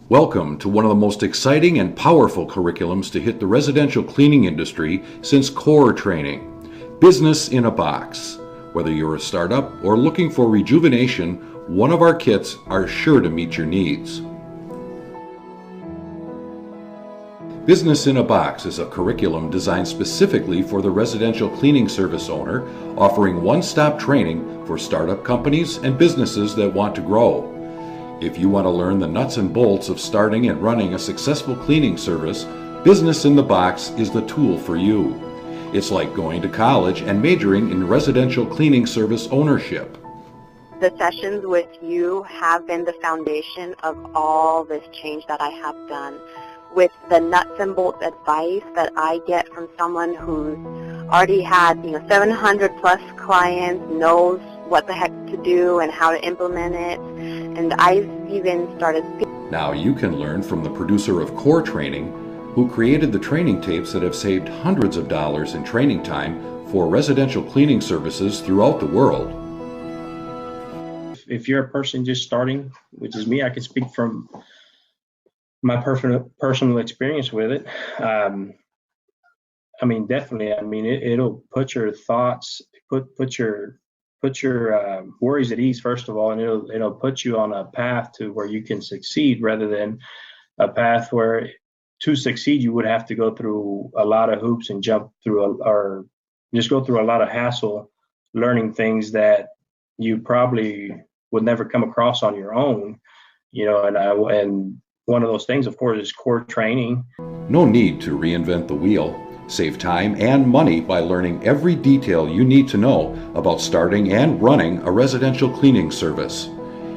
Welcome to one of the most exciting and powerful curriculums to hit the residential cleaning industry since core training, Business in a Box. Whether you're a startup or looking for rejuvenation, one of our kits are sure to meet your needs. Business in a Box is a curriculum designed specifically for the residential cleaning service owner, offering one-stop training for startup companies and businesses that want to grow. If you want to learn the nuts and bolts of starting and running a successful cleaning service, Business in the Box is the tool for you. It's like going to college and majoring in residential cleaning service ownership. The sessions with you have been the foundation of all this change that I have done. With the nuts and bolts advice that I get from someone who's already had 700 plus clients, knows what the heck to do and how to implement it, and I've even started speaking. Now you can learn from the producer of core training, who created the training tapes that have saved hundreds of dollars in training time for residential cleaning services throughout the world. If you're a person just starting, which is me, I can speak from my personal experience with it. Definitely. It'll put your thoughts, put your worries at ease, first of all, and it'll put you on a path to where you can succeed, rather than a path where to succeed you would have to go through a lot of hoops and jump through or just go through a lot of hassle learning things that you probably would never come across on your own. And one of those things, of course, is core training. No need to reinvent the wheel. Save time and money by learning every detail you need to know about starting and running a residential cleaning service.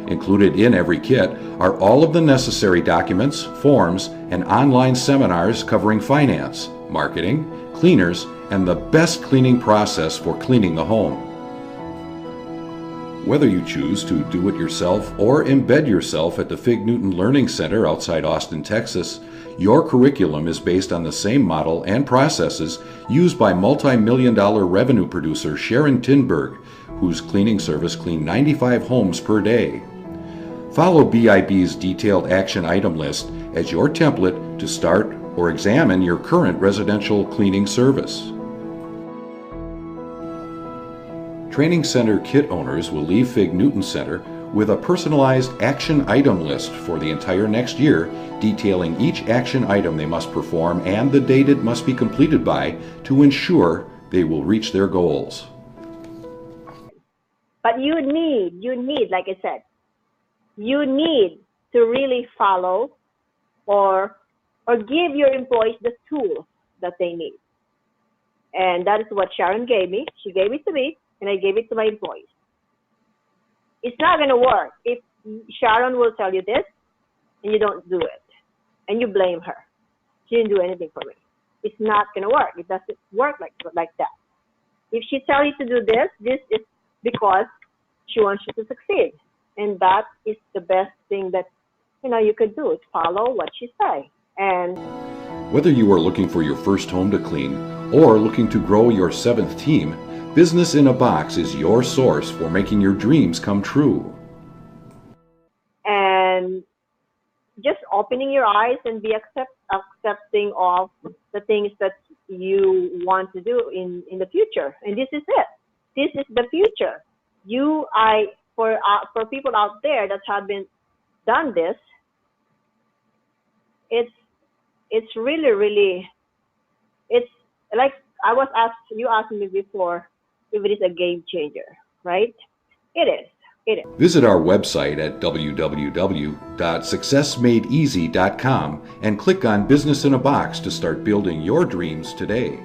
Included in every kit are all of the necessary documents, forms, and online seminars covering finance, marketing, cleaners, and the best cleaning process for cleaning the home. Whether you choose to do it yourself or embed yourself at the Fig Newton Learning Center outside Austin, Texas, your curriculum is based on the same model and processes used by multi-million-dollar revenue producer Sharon Tinberg, whose cleaning service cleaned 95 homes per day. Follow BIB's detailed action item list as your template to start or examine your current residential cleaning service. Training Center kit owners will leave Fig Newton Center with a personalized action item list for the entire next year, detailing each action item they must perform and the date it must be completed by to ensure they will reach their goals. But you need, like I said, you need to really follow or give your employees the tools that they need. And that is what Sharon gave me. She gave it to me, and I gave it to my employees. It's not going to work if Sharon will tell you this and you don't do it and you blame her. She didn't do anything for me. It's not going to work. It doesn't work like that. If she tells you to do this is because she wants you to succeed. And that is the best thing that you could do, is follow what she says. And whether you are looking for your first home to clean or looking to grow your 7th team, Business in a Box is your source for making your dreams come true. And just opening your eyes and be accepting of the things that you want to do in the future. And this is it. This is the future. For people out there that have been done this, it's really, it's like you asked me before, if it is a game changer, right? It is. Visit our website at www.successmadeeasy.com and click on Business in a Box to start building your dreams today.